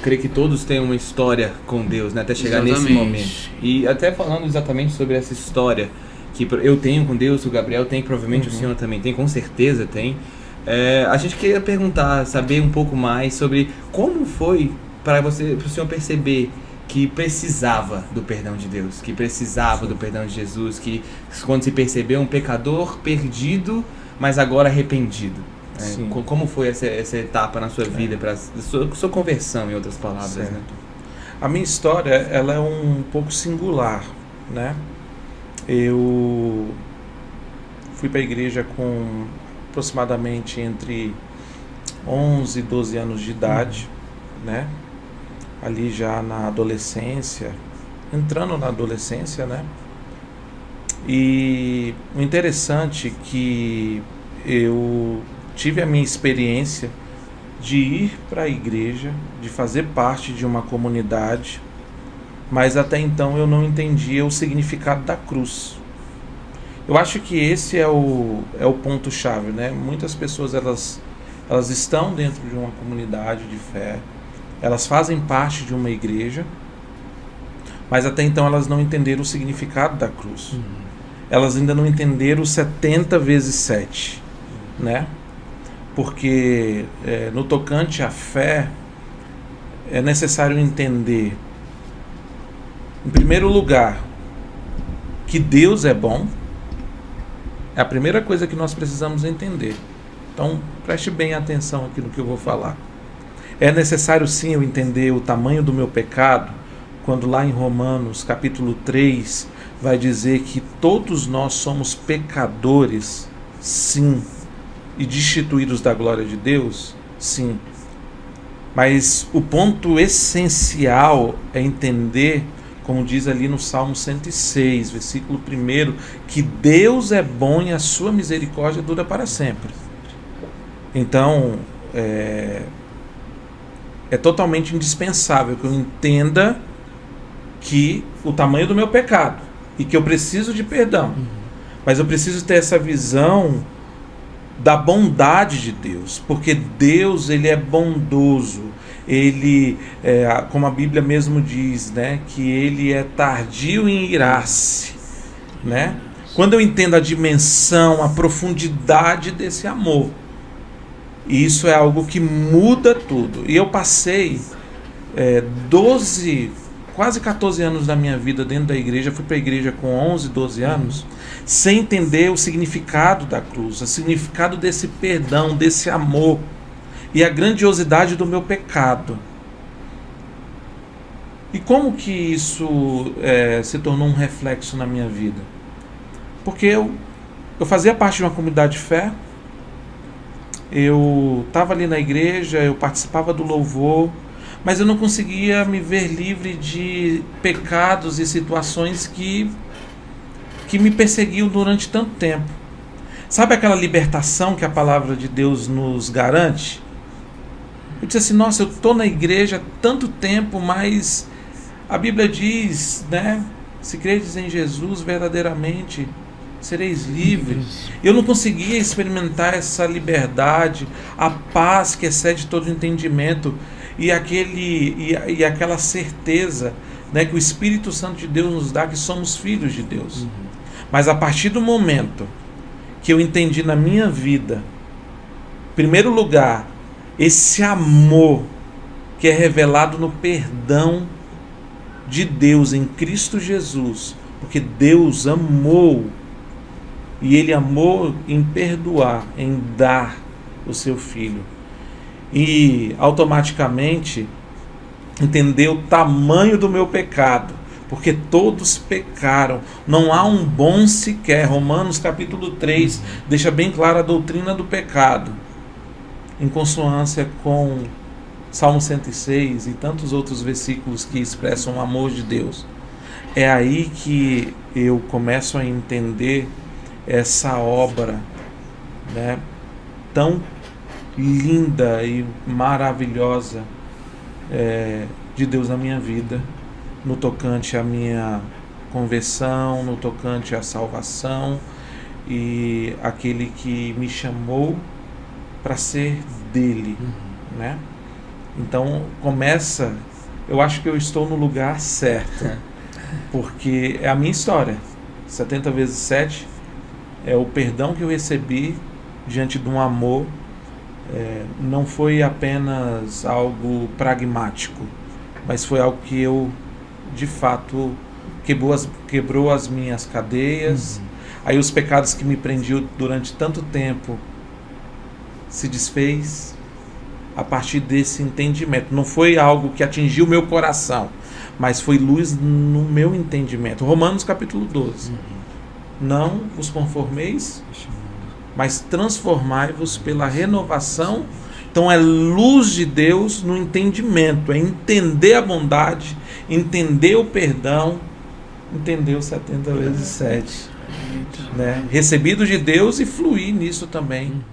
creio que todos têm uma história com Deus, né? Até chegar nesse momento. E até falando exatamente sobre essa história que eu tenho com Deus, o Gabriel tem, provavelmente o senhor também tem, com certeza tem. A gente queria perguntar, saber um pouco mais sobre como foi para o senhor perceber que precisava do perdão de Deus, que precisava do perdão de Jesus, que quando se percebeu um pecador perdido, mas agora arrependido. Como foi essa etapa na sua vida, para sua conversão, em outras palavras, né? A minha história, ela é um pouco singular, né? Eu fui para a igreja com aproximadamente entre 11 e 12 anos de idade, né? Ali já na adolescência, entrando na adolescência, né? E o interessante é que eu tive a minha experiência de ir para a igreja, de fazer parte de uma comunidade, mas até então eu não entendia o significado da cruz. Eu acho que esse é o ponto-chave, né? Muitas pessoas elas estão dentro de uma comunidade de fé, elas fazem parte de uma igreja, mas até então elas não entenderam o significado da cruz. Elas ainda não entenderam o 70 vezes 7, né? Porque no tocante à fé é necessário entender, em primeiro lugar, que Deus é bom. É a primeira coisa que nós precisamos entender. Então, preste bem atenção aqui no que eu vou falar. É necessário sim eu entender o tamanho do meu pecado, quando lá em Romanos capítulo 3 vai dizer que todos nós somos pecadores, sim, e destituídos da glória de Deus, sim. Mas o ponto essencial é entender, como diz ali no Salmo 106, versículo 1, que Deus é bom e a sua misericórdia dura para sempre. Então, é totalmente indispensável que eu entenda que o tamanho do meu pecado e que eu preciso de perdão. Mas eu preciso ter essa visão da bondade de Deus, porque Deus, ele é bondoso. Ele, como a Bíblia mesmo diz, né, que ele é tardio em irar-se, né? Quando eu entendo a dimensão, a profundidade desse amor, isso é algo que muda tudo. E eu passei quase 14 anos da minha vida dentro da igreja. Fui para a igreja com 11, 12 anos, sem entender o significado da cruz, o significado desse perdão, desse amor e a grandiosidade do meu pecado. E como que isso se tornou um reflexo na minha vida? Porque eu fazia parte de uma comunidade de fé, eu estava ali na igreja, eu participava do louvor, mas eu não conseguia me ver livre de pecados e situações que me perseguiam durante tanto tempo. Sabe aquela libertação que a palavra de Deus nos garante? Eu disse assim, nossa, eu estou na igreja há tanto tempo, mas a Bíblia diz, né? Se credes em Jesus verdadeiramente, sereis livres. Eu não conseguia experimentar essa liberdade, a paz que excede todo entendimento e aquela certeza, né, que o Espírito Santo de Deus nos dá, que somos filhos de Deus. Mas a partir do momento que eu entendi na minha vida, em primeiro lugar, esse amor que é revelado no perdão de Deus em Cristo Jesus, porque Deus amou, e Ele amou em perdoar, em dar o seu Filho. E automaticamente entendeu o tamanho do meu pecado, porque todos pecaram, não há um bom sequer. Romanos capítulo 3 deixa bem clara a doutrina do pecado, em consonância com Salmo 106 e tantos outros versículos que expressam o amor de Deus. É aí que eu começo a entender essa obra, né, tão linda e maravilhosa de Deus na minha vida, no tocante à minha conversão, no tocante à salvação, e aquele que me chamou para ser dele, né? Então começa, eu acho que eu estou no lugar certo, porque é a minha história. 70 vezes 7 é o perdão que eu recebi diante de um amor. Não foi apenas algo pragmático, mas foi algo que eu, de fato, quebrou as minhas cadeias. Aí os pecados que me prendiam durante tanto tempo se desfez a partir desse entendimento. Não foi algo que atingiu o meu coração, mas foi luz no meu entendimento. Romanos capítulo 12. Não vos conformeis, mas transformai-vos pela renovação. Então é luz de Deus no entendimento, é entender a bondade, entender o perdão, entender o 70 vezes 7, né? Recebido de Deus e fluir nisso também.